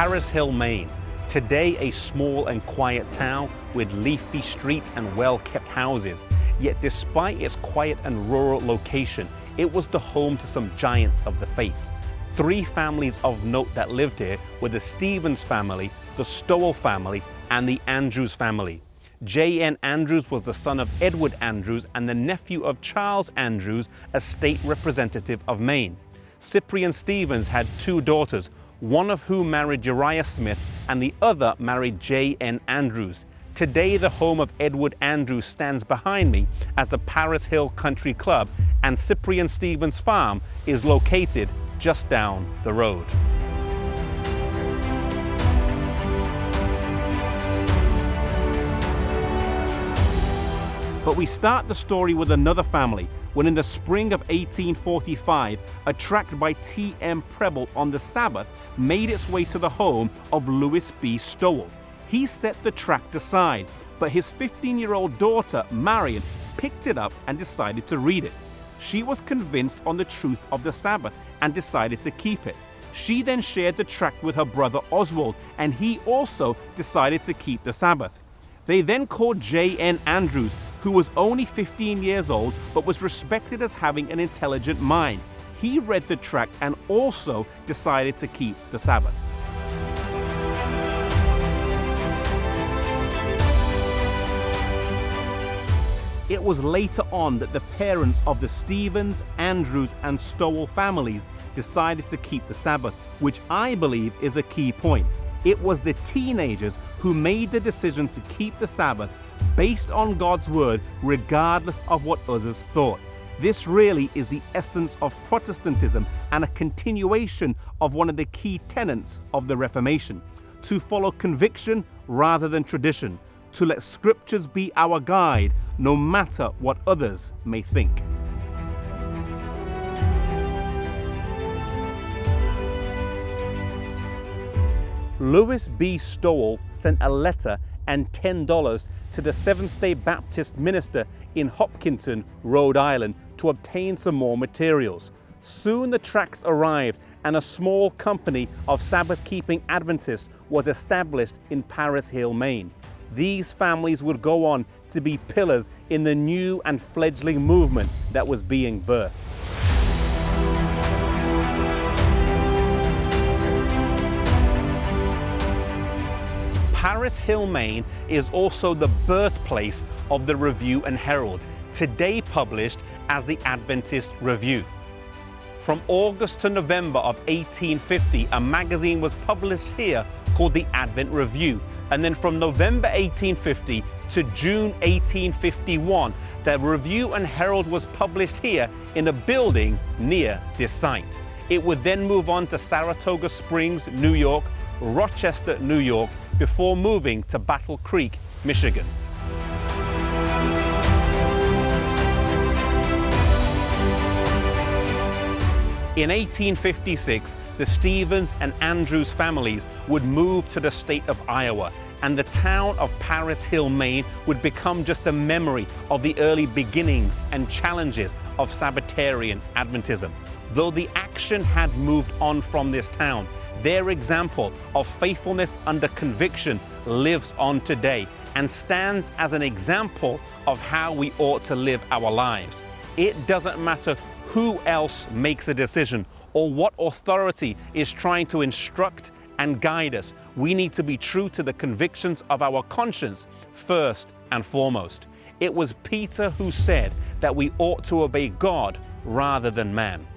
Paris Hill, Maine. Today a small and quiet town with leafy streets and well-kept houses. Yet despite its quiet and rural location, it was the home to some giants of the faith. Three families of note that lived here were the Stevens family, the Stowell family, and the Andrews family. J.N. Andrews was the son of Edward Andrews and the nephew of Charles Andrews, a state representative of Maine. Cyprian Stevens had two daughters, one of whom married Uriah Smith and the other married J.N. Andrews. Today the home of Edward Andrews stands behind me as the Paris Hill Country Club, and Cyprian Stevens' farm is located just down the road. But we start the story with another family when in the spring of 1845, a tract by T.M. Preble on the Sabbath made its way to the home of Louis B. Stowell. He set the tract aside, but his 15-year-old daughter, Marion, picked it up and decided to read it. She was convinced on the truth of the Sabbath and decided to keep it. She then shared the tract with her brother Oswald, and he also decided to keep the Sabbath. They then called J.N. Andrews, who was only 15 years old but was respected as having an intelligent mind. He read the tract and also decided to keep the Sabbath. It was later on that the parents of the Stevens, Andrews, and Stowell families decided to keep the Sabbath, which I believe is a key point. It was the teenagers who made the decision to keep the Sabbath based on God's word, regardless of what others thought. This really is the essence of Protestantism and a continuation of one of the key tenets of the Reformation: to follow conviction rather than tradition, to let scriptures be our guide, no matter what others may think. Louis B. Stowell sent a letter and $10 to the Seventh-day Baptist minister in Hopkinton, Rhode Island, to obtain some more materials. Soon the tracts arrived and a small company of Sabbath-keeping Adventists was established in Paris Hill, Maine. These families would go on to be pillars in the new and fledgling movement that was being birthed. Paris Hill, Maine is also the birthplace of the Review and Herald, today published as the Adventist Review. From August to November of 1850, a magazine was published here called the Advent Review. And then from November 1850 to June 1851, the Review and Herald was published here in a building near this site. It would then move on to Saratoga Springs, New York, Rochester, New York, before moving to Battle Creek, Michigan. In 1856, the Stevens and Andrews families would move to the state of Iowa, and the town of Paris Hill, Maine would become just a memory of the early beginnings and challenges of Sabbatarian Adventism. Though the action had moved on from this town, their example of faithfulness under conviction lives on today and stands as an example of how we ought to live our lives. It doesn't matter who else makes a decision or what authority is trying to instruct and guide us. We need to be true to the convictions of our conscience first and foremost. It was Peter who said that we ought to obey God rather than man.